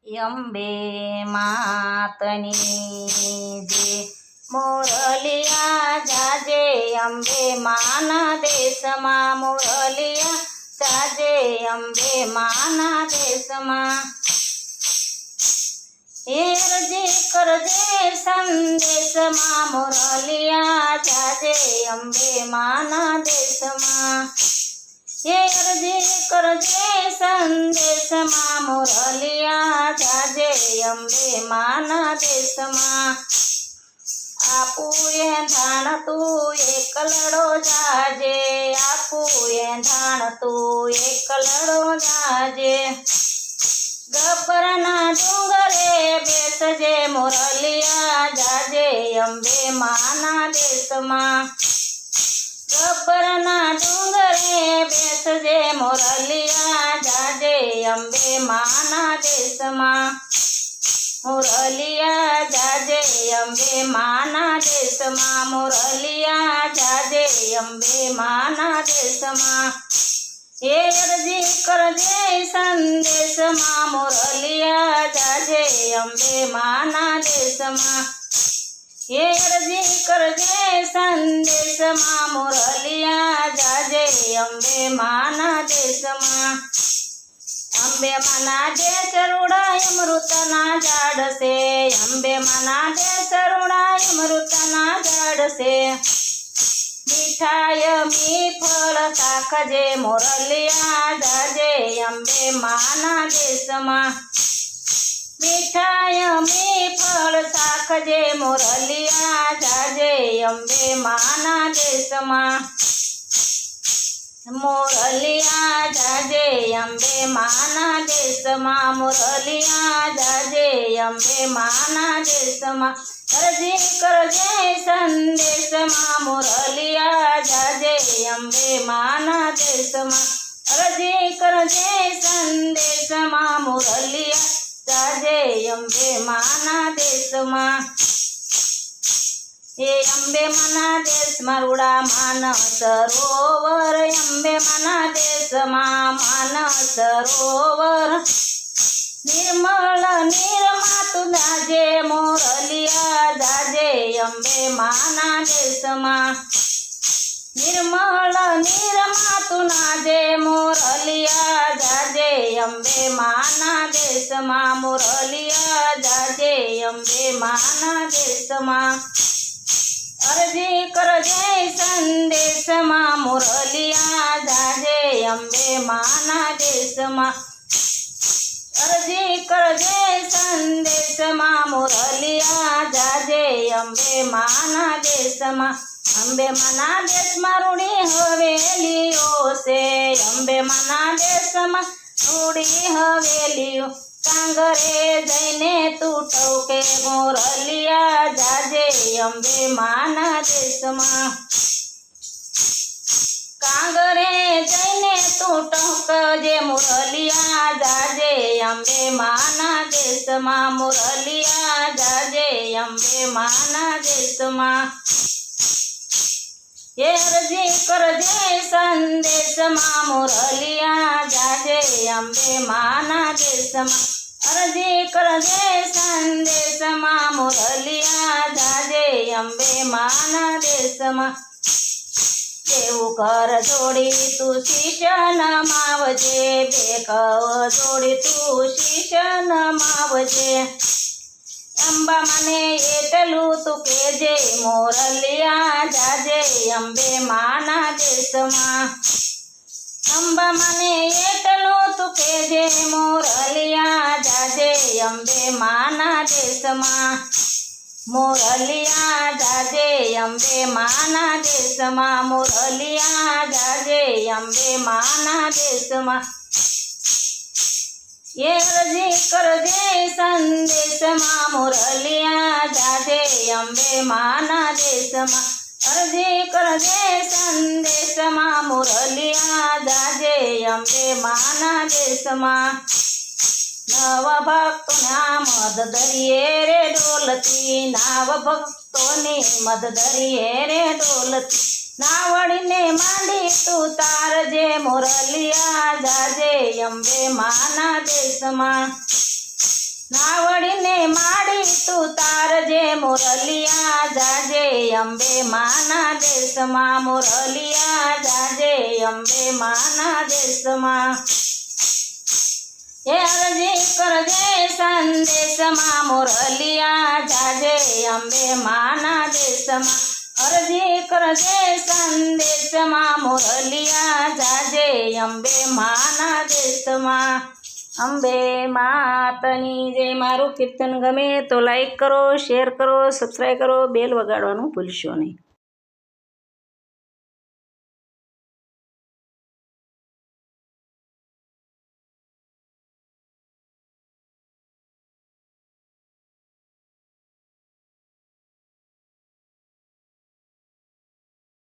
અંબે માતની જે મોરલિયા જાજે અંબે માના દેશમાં મોરલિયા જાજે અંબે માના દેશમાં અરજી કરજે સંદેશમાં મોરલિયા જાજે અંબે માના દેશમાં અરજી કરજે સંદેશમાં મોરલિયા જાજે અંબે માના દેશમાં આપું ધાણ તું એકલડો જાજે આપું ધાણ તું એકલડો જાજે ગબ્બરના ડુંગરે બેસજે મોરલિયા જાજે અંબે માના દેશમાં ગબ્બરના ડુંગરે બેસજે મોરલિયા જાજે અંબે માના દેશમાં મોરલિયા જાજે અંબે માના દેશમાં મોરલિયા જાજે અંબે માના દેશમાં અરજી કરજે સંદેશમાં મોરલિયા જાજે અંબે માના દેશમાં અરજી કરજે સંદેશમાં મોરલિયા જાજે અંબે માના દેશમાં અંબે માના દેશ રૂડાય અમૃતના ઝાડ છે અંબે માના દેશ રૂડાય અમૃતના ઝાડ છે મીઠાય મીફળ શાકજે મોરલિયા જાજે અંબે માના દેશમાં મીઠાય મીફળ શાકજે મોરલિયા જાજે અંબે માના દેશમાં મોરલિયા જાજે અંબે માના દેશમાં મોરલિયા જાજે અંબે માના દેશમાં અરજી કરજે સંદેશમાં મોરલિયા જાજે અંબે માના દેશમાં અરજી કરજે સંદેશમાં મોરલિયા જાજે અંબે માના દેશમાં અંબે માના દેશમાં રૂડા માનસ સરોવર અંબે માના દેશમાં માનસ સરોવર નિર્મળ નિર્માતું જાજે મોરલિયા જાજે અંબે માના દેશમાં નિર્મળ નિર્માતું નાજે મોરલિયા જાજે અંબે માના દેશમાં મોરલિયા જાજે અંબે માના દેશમાં અરજી કરજે સંદેશમાં મોરલિયા જાજે અંબે માના દેશમાં અરજી કરજે સંદેશમાં મોરલિયા જાજે અંબે માના દેશમાં અંબે માના દેશમાં રૂડી હવેલીઓ છે અંબે માના દેશમાં રૂડી હવેલીઓ કાંગરે જઈને તું ટોકે મોરલિયા જાજે અંબે માના દેશમાં કાંગરે જઈને તું ટોકજે મોરલિયા જાજે અંબે માના દેશમાં મોરલિયા જાજે અંબે માના દેશમાં અરજી કરજે સંદેશમાં મોરલિયા જાજે અંબે માના દેશમાં અરજી કરજે સંદેશમાં મોરલિયા જાજે અંબે માના દેશમાં દેવું કર જોડી તું શીશન માવજે બેકવ જોડી તું શીશન માવજે અંબા મને એટલું તું કેજે મોરલિયા જાજે અંબે માના દેશમાં અંબા મને એટલું તું કેજે મોરલિયા જાજે અંબે માના દેશમાં મોરલિયા જાજે અંબે માના દેશમાં મોરલિયા જાજે અંબે માના દેશમાં અરજી કરજે સંદેશમાં મોરલિયા જાજે અંબે માના દેશમાં અરજી કરજે સંદેશમાં મોરલિયા જાજે અંબે માના દેશમાં નવ ભક્તોના મદ ધરીએ રે ડોલતી નવ ભક્તોની મદ ધરીએ રે ડોલતી નાવડીને માંડી તું તારજે મોરલિયા જાજે અંબે માના દેશમાં તું તારજે મુરલિયા જાજે અંબે માના દેશમાં મુરલિયા જાજે અંબે માના દેશમાં એ અરજી કરજે સંદેશમાં મુરલિયા જાજે અંબે માના દેશમાં અરજી કરજે સંદેશમાં મુરલિયા જાજે અંબે માના દેશમાં અંબે માતની જય. મારું કીર્તન ગમે તો લાઈક કરો, શેર કરો, સબસ્ક્રાઈબ કરો, બેલ વગાડવાનું ભૂલશો નહીં.